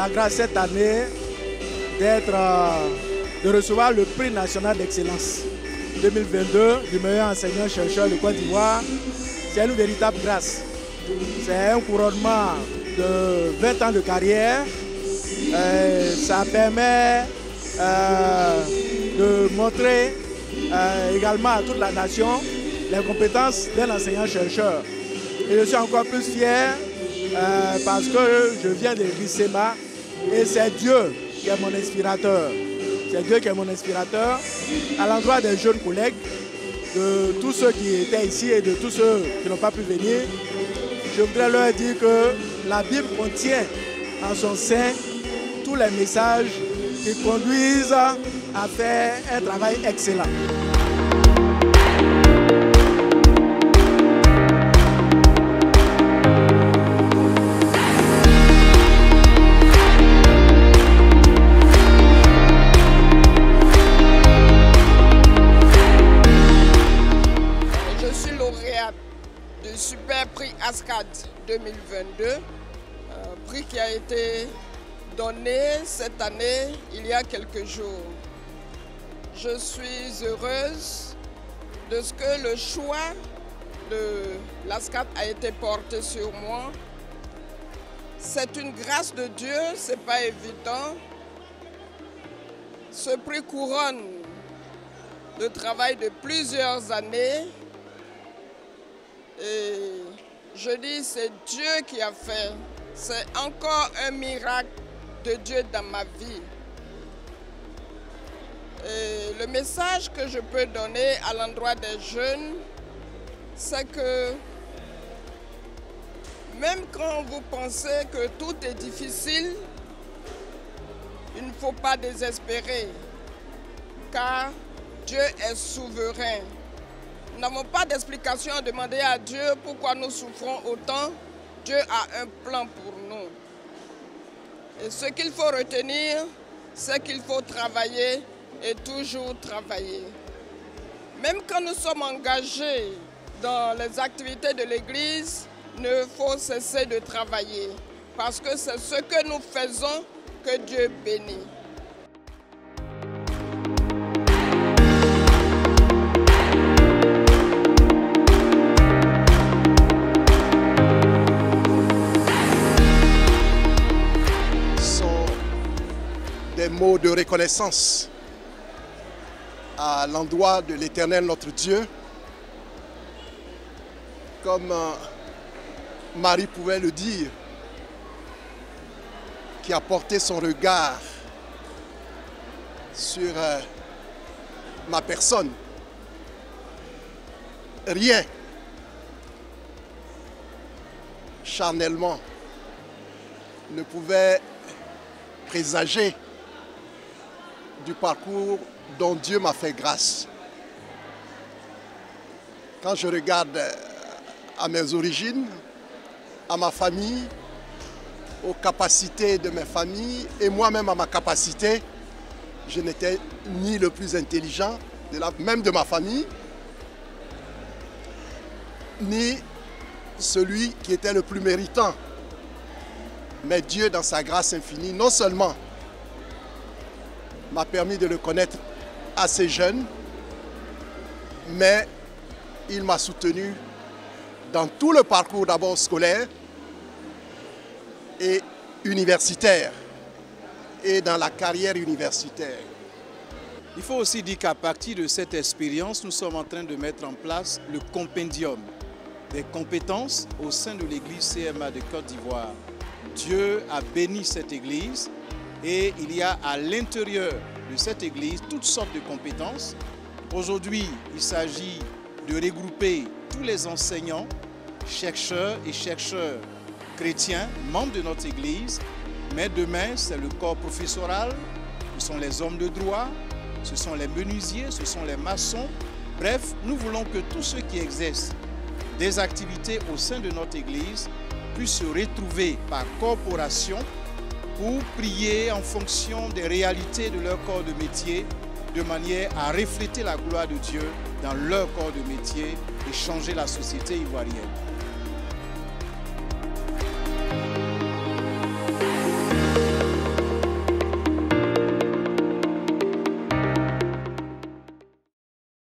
la grâce cette année de recevoir le prix national d'excellence 2022 du meilleur enseignant-chercheur de Côte d'Ivoire. C'est une véritable grâce. C'est un couronnement de 20 ans de carrière. Ça permet de montrer également à toute la nation les compétences d'un enseignant-chercheur. Et je suis encore plus fier parce que je viens de l'ICEMA et c'est Dieu qui est mon inspirateur. C'est Dieu qui est mon inspirateur à l'endroit des jeunes collègues, de tous ceux qui étaient ici et de tous ceux qui n'ont pas pu venir. Je voudrais leur dire que la Bible contient en son sein tous les messages qui conduisent à faire un travail excellent. Du super prix ASCAD 2022, prix qui a été donné cette année il y a quelques jours. Je suis heureuse de ce que le choix de l'ASCAD a été porté sur moi. C'est une grâce de Dieu, ce n'est pas évident. Ce prix couronne le travail de plusieurs années. Et je dis, c'est Dieu qui a fait. C'est encore un miracle de Dieu dans ma vie. Et le message que je peux donner à l'endroit des jeunes, c'est que même quand vous pensez que tout est difficile, il ne faut pas désespérer, car Dieu est souverain. Nous n'avons pas d'explication à demander à Dieu pourquoi nous souffrons autant. Dieu a un plan pour nous. Et ce qu'il faut retenir, c'est qu'il faut travailler et toujours travailler. Même quand nous sommes engagés dans les activités de l'Église, il faut cesser de travailler. Parce que c'est ce que nous faisons que Dieu bénit. Des mots de reconnaissance à l'endroit de l'Éternel notre Dieu. Comme Marie pouvait le dire, qui a porté son regard sur ma personne. Rien, charnellement, ne pouvait présager du parcours dont Dieu m'a fait grâce. Quand je regarde à mes origines, à ma famille, aux capacités de mes familles et moi-même à ma capacité, je n'étais ni le plus intelligent, même de ma famille, ni celui qui était le plus méritant. Mais Dieu, dans sa grâce infinie, non seulement m'a permis de le connaître assez jeune, mais il m'a soutenu dans tout le parcours d'abord scolaire et universitaire et dans la carrière universitaire. Il faut aussi dire qu'à partir de cette expérience, nous sommes en train de mettre en place le compendium des compétences au sein de l'église CMA de Côte d'Ivoire. Dieu a béni cette église et il y a à l'intérieur de cette église toutes sortes de compétences. Aujourd'hui, il s'agit de regrouper tous les enseignants, chercheurs et chercheurs chrétiens, membres de notre église. Mais demain, c'est le corps professoral, ce sont les hommes de droit, ce sont les menuisiers, ce sont les maçons. Bref, nous voulons que tous ceux qui exercent des activités au sein de notre église puissent se retrouver par corporation pour prier en fonction des réalités de leur corps de métier, de manière à refléter la gloire de Dieu dans leur corps de métier et changer la société ivoirienne.